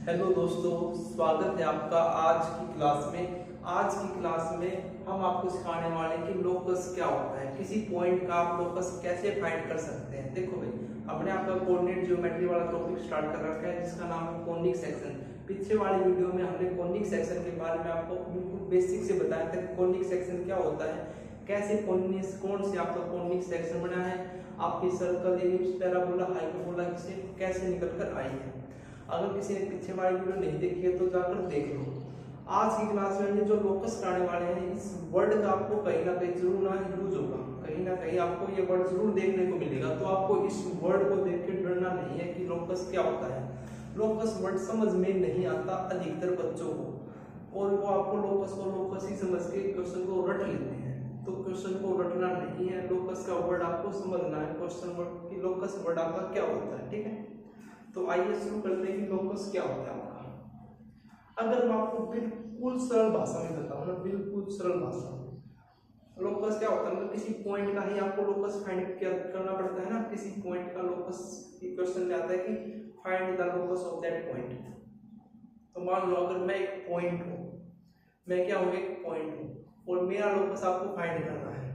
Hello दोस्तों, स्वागत है आपका आज की क्लास में। आज की क्लास में हम आपको सिखाने वाले हैं कि लोकस क्या होता है, किसी पॉइंट का आप लोकस कैसे फाइंड कर सकते हैं। देखो भाई, हमने आपका कोऑर्डिनेट ज्योमेट्री वाला टॉपिक स्टार्ट कर रखा है जिसका नाम है कॉनिक सेक्शन। पिछले वाली वीडियो में हमने कॉनिक सेक्शन के बारे में आपको बिल्कुल बेसिक से बताया था कि कॉनिक सेक्शन क्या होता है, कैसे कौन से आपका कॉनिक सेक्शन बना है, आपकी सर्कल, एलिप्स, पैराबोला, हाइपरबोला से कैसे निकल कर आई है। अगर किसी ने पीछे वाली वीडियो नहीं देखी है तो जाकर देख लो। आज की क्लास में ये जो लोकस कराने वाले हैं, इस वर्ड का आपको कहीं ना कहीं जरूर ना यूज होगा, कहीं ना कहीं आपको ये वर्ड जरूर देखने को मिलेगा। तो आपको इस वर्ड को देख के डरना नहीं है कि लोकस क्या होता है। लोकस वर्ड समझ में नहीं आता अधिकतर बच्चों को, और वो आपको लोकस ही समझ के क्वेश्चन को रट लेते हैं। तो क्वेश्चन को रटना नहीं है, लोकस का वर्ड आपको समझना है, क्वेश्चन वर्ड की लोकस वर्ड आपका क्या होता है। ठीक है, तो आइए शुरू करते हैं कि लोकस क्या होता है आपका। अगर मैं आपको बिल्कुल सरल भाषा में बताऊं ना, बिल्कुल सरल भाषा, लोकस क्या होता है, मतलब किसी पॉइंट का ही आपको लोकस फाइंड करना पड़ता है ना। किसी पॉइंट का लोकस क्वेश्चन में आता है कि find the locus of that point. तो मान लो अगर मैं एक पॉइंट हूँ, मैं क्या हूँ, एक पॉइंट हूँ, और मेरा लोकस आपको फाइंड करना है,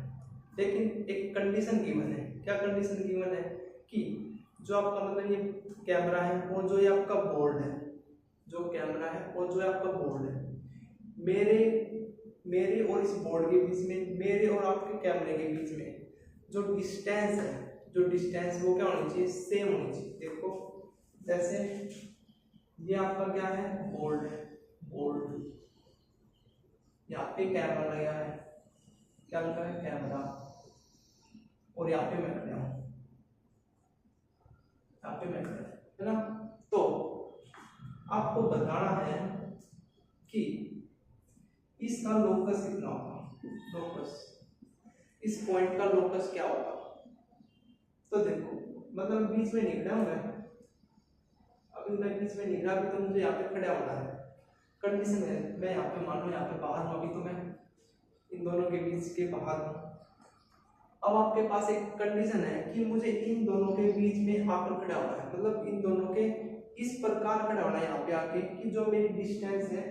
लेकिन एक कंडीशन गिवन है। क्या कंडीशन गिवन है कि जो आपका मतलब ये कैमरा है और जो ये आपका बोर्ड है, जो कैमरा है और जो आपका बोर्ड है, मेरे और इस बोर्ड के बीच में, मेरे और आपके कैमरे के बीच में जो डिस्टेंस है, जो डिस्टेंस वो क्या होनी चाहिए, सेम होनी चाहिए। देखो जैसे ये आपका क्या है, बोर्ड है, बोर्ड, यहाँ पे कैमरा लगा है, क्या लगा है, कैमरा, और यहाँ पे मैं खड़ा हूँ, यहाँ पे मैं खड़ा है ना। तो आपको बताना है कि इसका लोकस कितना होगा, लोकस, इस पॉइंट का लोकस क्या होगा। तो देखो मतलब बीच में निकला हूं मैं, अभी मैं बीच में निकला, अभी तो मुझे यहाँ पे खड़ा होना है। कंडीशन है, मैं यहाँ पे मान लो यहाँ पे बाहर हूँ, अभी तो मैं इन दोनों के बीच के बाहर हूँ। अब आपके पास एक कंडीशन है कि मुझे इन दोनों के बीच में आकर खड़ा होना है, मतलब इन दोनों के इस प्रकार खड़ा होना है यहाँ पे आके कि जो मेरी डिस्टेंस है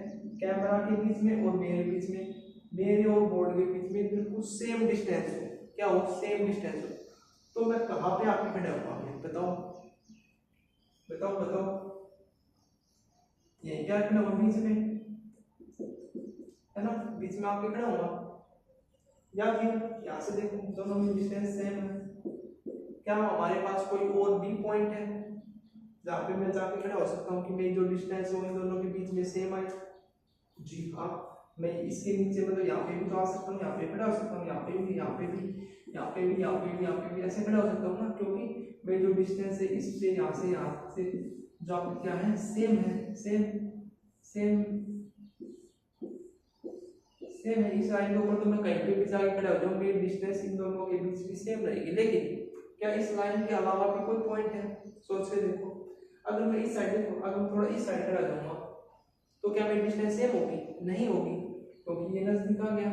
कैमरा के बीच में और मेरे बीच में, मेरे और बोर्ड के बीच में बिल्कुल सेम डिस्टेंस हो। क्या हो, सेम डिस्टेंस हो। तो मैं कहाँ पे आके खड़ा होगा, बताओ बताओ बताओ, यही क्या खड़ा होगा, बीच में, है ना, बीच में आके खड़ा होगा। या फिर यहाँ से देखो दोनों में डिस्टेंस सेम है, क्या हमारे पास कोई और भी पॉइंट है जहाँ पे मैं जाके खड़ा हो सकता हूँ कि मेरी जो डिस्टेंस है इन दोनों के बीच में सेम आए। जी हाँ, मैं इसके नीचे मतलब यहाँ पे भी तो आ सकता हूँ, यहाँ पे खड़ा हो सकता हूँ, यहाँ पे भी, यहाँ पे भी, यहाँ पे भी, यहाँ पे भी, यहाँ पे भी ऐसे खड़ा हो सकता हूँ ना, क्योंकि मेरी जो डिस्टेंस है इससे यहाँ से जो आप क्या है, सेम है, सेम सेम सेम है। इस लाइन के ऊपर तो मैं कहीं पे भी जाके खड़ा हो जाऊँ, मेरी डिस्टेंस इन दोनों के बीच भी सेम रहेगी। लेकिन क्या इस लाइन के अलावा भी कोई पॉइंट है, सोच के देखो। अगर मैं इस साइड देखो, अगर मैं थोड़ा इस साइड खड़ा जाऊंगा तो क्या मेरी डिस्टेंस सेम होगी, नहीं होगी, क्योंकि ये नजदीक आ गया।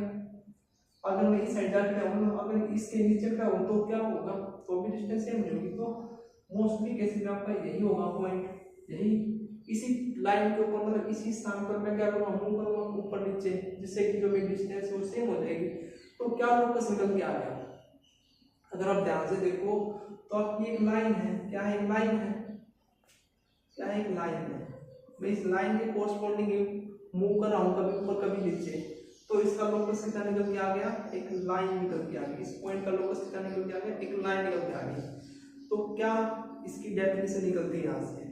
अगर मैं इस साइड जाके खड़ा हूँ, अगर इसके नीचे खड़ा हूँ तो क्या होगा, तो भी डिस्टेंस सेम होगी। तो मोस्टली केसेस में आपका यही होगा पॉइंट, यही इसी लाइन के ऊपर, मतलब इसी स्थान पर मैं क्या करूँगा, मूव करूँगा ऊपर नीचे, जिससे कि जो मेरी डिस्टेंस है वो सेम हो जाएगी। तो क्या लोकस निकल के आ गया, अगर आप ध्यान से देखो तो आपकी एक लाइन है, क्या है, एक लाइन है, क्या है, एक लाइन है। मैं इस लाइन के कोरस्पॉन्डिंग मूव कर रहा हूँ, कभी ऊपर कभी नीचे, तो इसका लोकस कितना निकल के आ गया, एक लाइन निकल के आ गई। इस पॉइंट का लोकस कितना निकल के आ गया, एक लाइन निकल के आ गई। तो क्या इसकी डेफिनेशन निकलती है, यहाँ से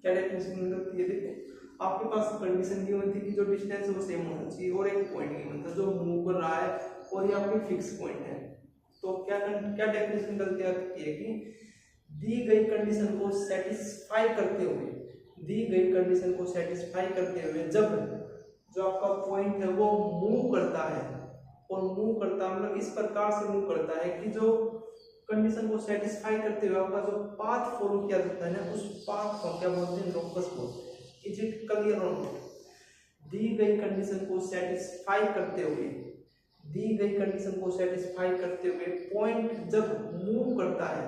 क्या डेफिनेशन निकलती है, देखो आपके पास कंडीशन गिवन थी कि जो डिस्टेंस है वो सेम होना चाहिए, और एक पॉइंट गिवन था जो मूव कर रहा है और ये आपकी फिक्स पॉइंट है। तो क्या क्या डेफिनेशन निकलती है कि दी गई कंडीशन को सेटिस्फाई करते हुए, दी गई कंडीशन को सेटिस्फाई करते हुए जब जो आपका पॉइंट है वो मूव करता है, और मूव करता मतलब इस प्रकार से मूव करता है कि जो कंडीशन को सेटिस्फाई करते हुए आपका जो पाथ फॉलो किया जाता है ना, उस पाथ को क्या बोलते हैं, लोकस बोलते हैं। इज इट क्लियर और नॉट? दी गई कंडीशन को सेटिस्फाई करते हुए, दी गई कंडीशन को सेटिस्फाई करते हुए पॉइंट जब मूव करता है,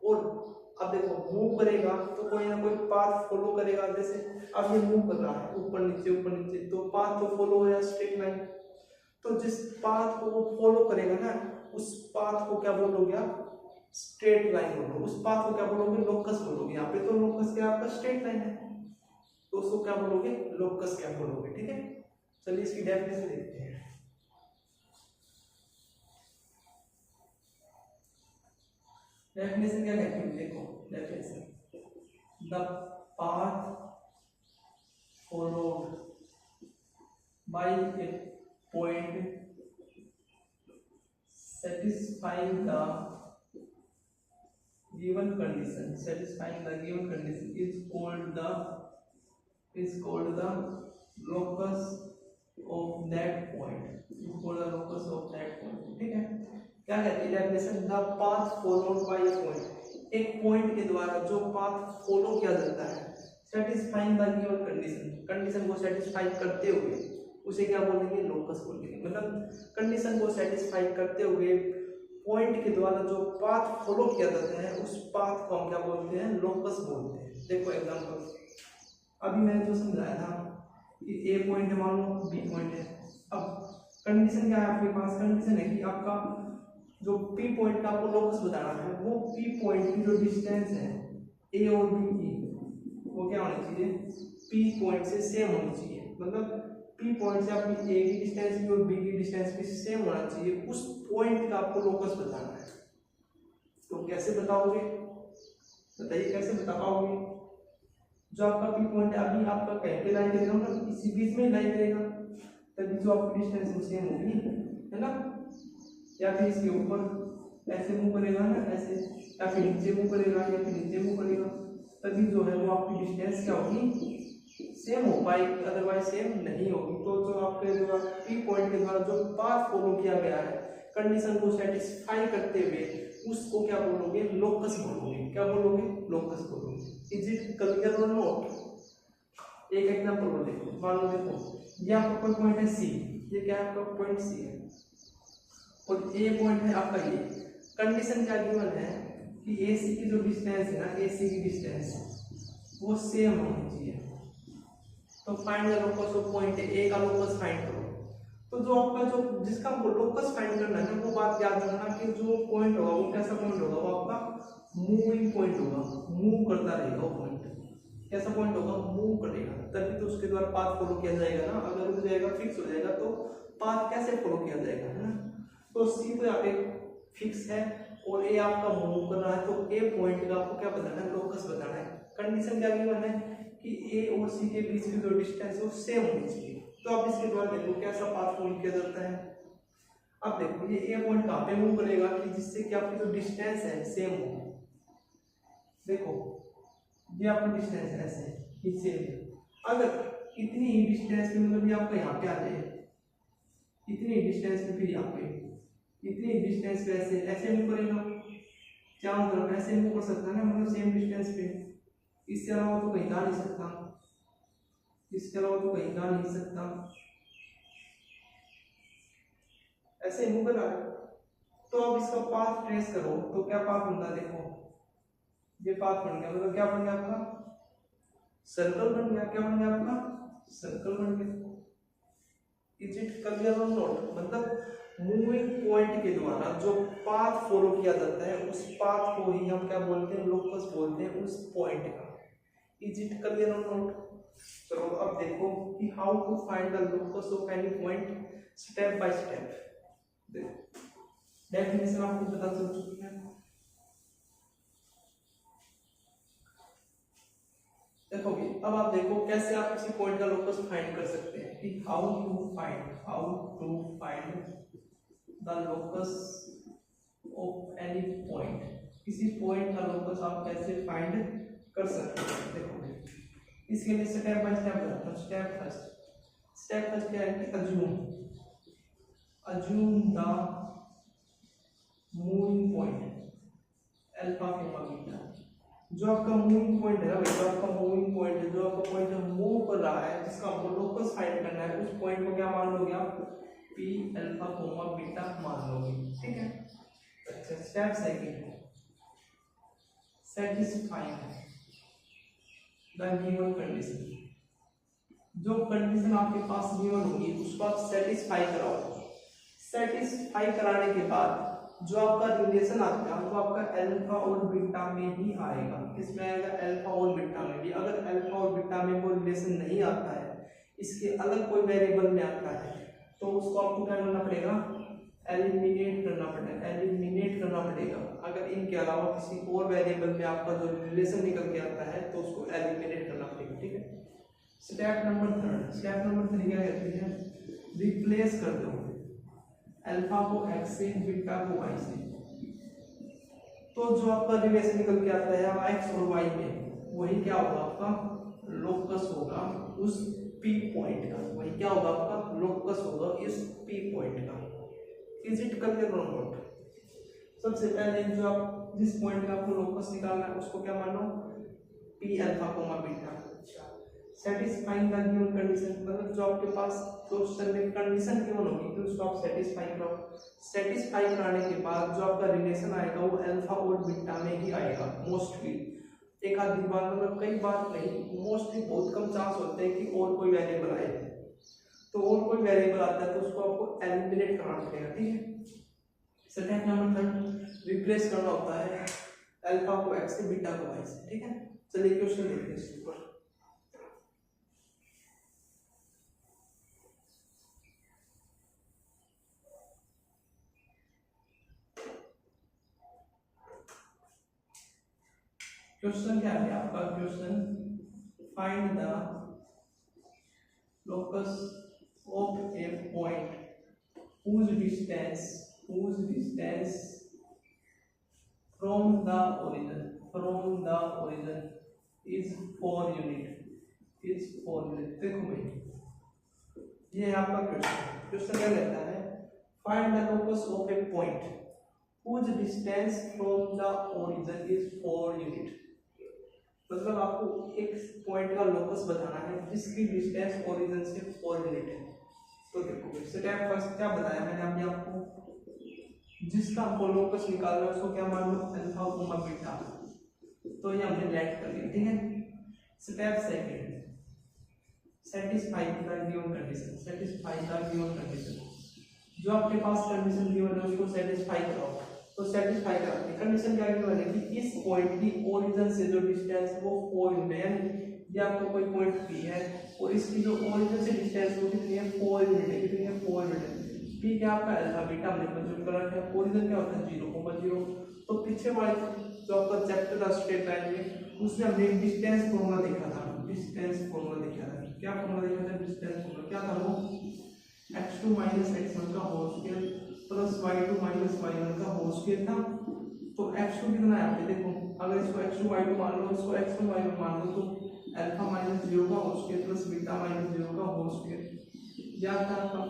और अब देखो मूव करेगा तो कोई ना कोई पाथ फॉलो करेगा, जैसे अब ये मूव कर रहा है ऊपर नीचे, तो पाथ तो फॉलो हो या स्ट्रेट लाइन, तो जिस पाथ को वो फॉलो करेगा ना उस पाथ को क्या बोलोगे आप, स्ट्रेट लाइन बोलोगे। उस पाथ को क्या बोलोगे, लोकस बोलोगे। यहाँ पे तो लोकस क्या आपका स्ट्रेट लाइन है, तो उसको क्या बोलोगे, लोकस क्या बोलोगे। ठीक है, चलिए इसकी डेफिनेशन देखते हैं। डेफिनेशन क्या कहती है, देखो definition, the path followed by A point satisfying the given condition is called the locus of that point, ठीक है। क्या कहती है definition, the path followed by A point, एक पॉइंट के द्वारा जो पाथ फॉलो किया जाता है, सेटिस्फाइंग द गिवन कंडीशन को सेटिस्फाई करते हुए उसे क्या बोलेंगे, लोकस बोलेंगे। मतलब कंडीशन को सेटिस्फाई करते हुए पॉइंट के द्वारा जो पाथ फॉलो किया जाता है उस पाथ को हम क्या बोलते हैं, लोकस बोलते हैं। देखो एग्जांपल, अभी मैंने जो समझाया था कि ए पॉइंट है, मान लो बी पॉइंट है। अब कंडीशन क्या है आपके पास, कंडीशन है कि आपका जो पी पॉइंट का आपको लोकस बताना है, वो पी पॉइंट की जो डिस्टेंस है ए और बी की, वो क्या होनी चाहिए, पी पॉइंट से सेम होनी चाहिए। मतलब पी पॉइंट से अपनी ए की डिस्टेंस भी और बी की डिस्टेंस भी सेम होना चाहिए, उस पॉइंट का आपको लोकस बताना है। तो कैसे बताओगे, बताइए कैसे बता पाओगे। जो आपका पी पॉइंट है अभी आपका कहीं पे लाई करेगा, मतलब इसी बीच में लाई करेगा, तभी जो आपकी डिस्टेंस वो सेम होगी, है ना। या फिर इसके ऊपर ऐसे मूव करेगा ना, ऐसे, या फिर नीचे मूव करेगा, या फिर नीचे मूव करेगा, तभी जो है वो आपकी डिस्टेंस क्या होगी, सेम हो पाएगी, अदरवाइज सेम नहीं होगी। तो जो आपके जो पी पॉइंट के द्वारा जो पाथ फॉलो किया गया है कंडीशन को सेटिस्फाई करते हुए, उसको क्या बोलोगे, लोकस बोलोगे। क्या बोलोगे, लोकस बोलोगे। इज इट क्लियर और नॉट। एक एग्जांपल देखो, मान लो देखो ये आपका कोई पॉइंट है सी, ये क्या है आपका पॉइंट सी है, और ए पॉइंट है आपका ये। कंडीशन क्या गिवन है कि ए सी की जो डिस्टेंस है ना, ए सी की डिस्टेंस वो सेम होनी चाहिए। तो find the locus of point A का लोकस फाइंड करो। तो जो आपका जो जिसका लोकस फाइंड करना है वो बात याद रखना कि जो पॉइंट होगा वो कैसा पॉइंट होगा, वो आपका मूविंग पॉइंट होगा, मूव करता रहेगा वो पॉइंट। कैसा पॉइंट होगा, मूव करेगा, तभी तो उसके द्वारा पाथ फॉलो किया जाएगा ना। अगर रुक जाएगा, फिक्स हो जाएगा, तो पाथ कैसे फॉलो किया जाएगा, है ना। तो सी तो यहाँ पे फिक्स है और ए आपका मूव कर रहा है, तो ए पॉइंट का आपको क्या बताना है, लोकस बताना है। कंडीशन क्या गिवन है कि ए और सी के बीच की जो डिस्टेंस है वो सेम होनी चाहिए। तो आप इसके द्वारा देखो कैसा पाथ फॉलो किया जाता है। अब देखो ये ए पॉइंट कहाँ पे मूव करेगा कि जिससे कि आपकी जो डिस्टेंस है सेम हो। देखो ये आपकी डिस्टेंस है ऐसे ही सेम, अगर इतनी ही डिस्टेंस पे मतलब ये आपका यहाँ पे आ जाए, इतनी डिस्टेंस पे, फिर यहाँ पे इतनी डिस्टेंस पे ऐसे ऐसे मूव करेगा, चारों तरफ ऐसे मूव कर सकता है ना, मतलब सेम डिस्टेंस पे। इससे अलावा तो कहीं जा नहीं सकता, इसके अलावा तो कहीं जा नहीं सकता, ऐसे मूव कर रहा है। तो अब इसका पाथ ट्रेस करो तो क्या पाथ बनता है, देखो ये पाथ बन गया, मतलब क्या बन गया आपका, सर्कल बन गया। क्या बन गया आपका, सर्कल बन गया। इज इट क्लियर और नॉट। मतलब मूविंग पॉइंट के द्वारा जो पाथ फॉलो किया जाता है उस पाथ को ही हम क्या बोलते हैं, लोकस बोलते हैं उस पॉइंट का। इज इट क्लियर और नॉट। चलो अब देखो कि how to find the locus of any point step by step. देखो डेफिनेशन आपको पता चल चुकी है। देखो अब आप देखो कैसे आप किसी पॉइंट का लोकस फाइंड कर सकते हैं कि how to find the locus of any point. किसी पॉइंट का लोकस आप कैसे फाइंड कर सकते हैं। देखो इसके लिए स्टेप बाय स्टेप बताता हूं। स्टेप फर्स्ट क्या है कि assume the moving point alpha comma beta. जो आपका मूविंग पॉइंट है ना भाई, जो आपका मूविंग पॉइंट है, जो आपका पॉइंट मूव कर रहा है, जिसका आपको लोकस फाइंड करना है, उस पॉइंट को क्या मान लोगे आप, पी अल्फा कोमा बीटा मान लोगे। ठीक है। अच्छा step satisfying the given condition। जो कंडीशन आपके पास गिवन होगी उसको आप सेटिस्फाई कराओ। सेटिस्फाई कराने के बाद जो आपका रिलेशन आता है वो आपका अल्फा और बीटा में ही आएगा। किसमें आएगा? अल्फा और बीटा में भी। अगर अल्फा और बीटा में वो रिलेशन नहीं आता है, इसके अलग कोई वेरिएबल में आता है, तो उसको आपको क्या करना पड़ेगा? एलिमिनेट करना पड़ेगा। एलिमिनेट करना पड़ेगा। अगर इनके अलावा किसी और वेरिएबल में आपका जो रिलेशन निकल के आता है तो उसको एलिमिनेट करना पड़ेगा। ठीक है। Step number 3। स्टेप नंबर 3 क्या कहते हैं? रिप्लेस कर दो अल्फा को x से, बीटा को y से। तो जो आपका रिलेशन निकल के आता है x और y में, वही क्या होगा? आपका लोकस होगा उस P पॉइंट का। वही क्या होगा? आपका लोकस होगा इस P पॉइंट का। इज इट क्लियर और नॉट? सबसे पहले जो आप जिस पॉइंट का आपको लोकस निकालना है उसको क्या मानो? P alpha comma beta. Satisfying the given condition, मतलब जो आपके पास क्वेश्चन में कंडीशन गिवन होगी तो उसको आप सेटिस्फाई कराओ। सेटिस्फाई कराने के बाद जो आपका रिलेशन आएगा वो अल्फा और बीटा में ही आएगा मोस्टली। एक आधी बार, मतलब कई बार नहीं, मोस्टली बहुत कम चांस होते हैं कि और कोई वेरिएबल आए। तो और कोई वेरिएबल आता है तो उसको आपको एलिमिनेट करना पड़ेगा। ठीक है। स्टेप नंबर 3 रिप्लेस करना होता है अल्फा को x से, बीटा को y से। ठीक है। चलिए क्वेश्चन देखते हैं इसके ऊपर। क्वेश्चन क्या है आपका? Question find the locus of A point whose distance from the origin is 4 unit। देखो भाई, ये है आपका क्वेश्चन। क्वेश्चन क्या कहता है? Find the locus of A point whose distance from the origin is 4 unit। मतलब आपको एक पॉइंट का लोकस बताना है जिसकी डिस्टेंस ओरिजिन से 4 यूनिट है। तो देखो स्टेप फर्स्ट क्या बताया मैंने अभी आपको? जिसका आपको लोकस निकालना है उसको क्या मान लो? Alpha comma beta. तो ये हमने लेट कर लिया। ठीक है। Step second, satisfy the given condition. Satisfy the given condition. जो आपके पास कंडीशन गिवन है उसको सेटिस्फाई कराओ। तो सेटिस्फाई कराते हैं। कंडीशन क्या गिवन है कि इस पॉइंट की ओरिजिन से जो डिस्टेंस है वो 4 यूनिट है। यानी ये आपका कोई पॉइंट P है और इसकी जो ओरिजिन से डिस्टेंस वो कितनी है? 4 यूनिट है। कितनी है? 4 यूनिट है। P क्या आपका अल्फा बीटा हमने कंप्यूट कर रखा है। ओरिजिन क्या होता है? 0,0। तो पीछे वाले जो आपका चैप्टर था स्ट्रेट लाइन में, उसमें हमने डिस्टेंस फॉर्मूला देखा था। डिस्टेंस फॉर्मूला देखा था। क्या फॉर्मूला देखा था? डिस्टेंस फॉर्मूला क्या था? वो x2 - x1 का whole square plus y2 - y1 का होल स्क्वायर था। तो x2 कितना है आपके? देखो अगर इसको x2 y2 मान लो, इसको x1 y1 मान लो, तो अल्फा - 0 का होल स्क्वायर प्लस बीटा - 0 का होल स्क्वायर। या था आपका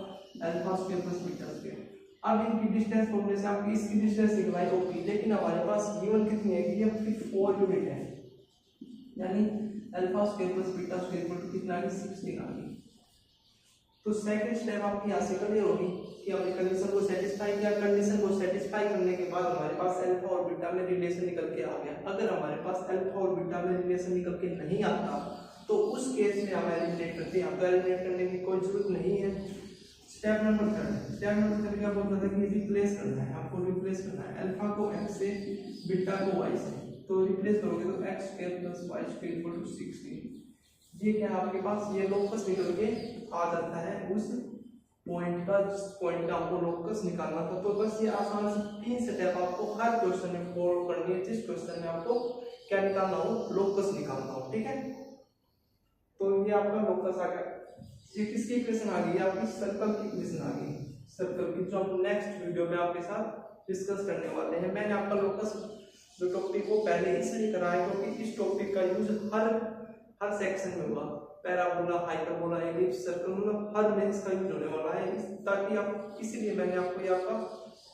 alpha square plus beta square. अब इनकी डिस्टेंस फॉर्मूले से आपकी इसकी डिस्टेंस निकलाई OP, लेकिन हमारे पास गिवन कितनी है कि ये 4 यूनिट है। यानी alpha square plus beta square equal to कितना आ गया? 16 आ गई। तो सेकंड स्टेप आपकी यहाँ से क्लियर होगी कि हमने कंडीशन को सेटिस्फाई किया। कंडीशन को सेटिस्फाई करने के बाद हमारे पास अल्फा और बीटा में रिलेशन निकल के आ गया। अगर हमारे पास अल्फा और बीटा में रिलेशन निकल के नहीं आता तो उस केस में हम एलिमिनेट करते हैं। आपको एलिमिनेट करने की कोई जरूरत नहीं है। Step number 3। स्टेप नंबर 3 क्या बोल रहा था कि रिप्लेस करना है। आपको रिप्लेस करना है अल्फा को x से, बीटा को y से। तो रिप्लेस करोगे तो x square plus y square equal to 16। ये क्या है आपके पास? ये लोकस निकल के आ जाता है उस पॉइंट का जिस पॉइंट का आपको लोकस निकालना था। तो बस ये आसान से 3 स्टेप आपको हर क्वेश्चन में फॉलो करनी है जिस क्वेश्चन में आपको क्या निकालना हो? लोकस निकालना हो। ठीक है। तो ये आपका लोकस आ गया। ये किसकी इक्वेशन आ गई? आपकी सर्कल की इक्वेशन आ गई। सर्कल की, जो हम नेक्स्ट वीडियो में आपके साथ डिस्कस करने वाले हैं। मैंने आपका लोकस जो टॉपिक को पहले इसलिए कराया क्योंकि इस टॉपिक का यूज हर सेक्शन में हुआ। पैराबोला, हाइपरबोला, एलिप्स, सर्कल, मतलब हर में इसका यूज होने वाला है। ताकि आप, इसीलिए मैंने आपको ये आपका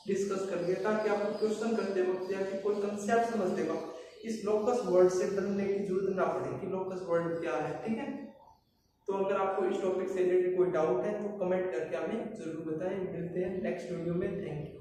डिस्कस कर दिया ताकि आपको क्वेश्चन करते वक्त या कि कोई कंसेप्ट समझते वक्त इस लोकस वर्ड से डरने की जरूरत ना पड़े कि लोकस वर्ड क्या है। ठीक है। तो अगर आपको इस टॉपिक से रिलेटेड कोई डाउट है तो कमेंट करके हमें जरूर बताएं। मिलते हैं नेक्स्ट वीडियो में। Thank you.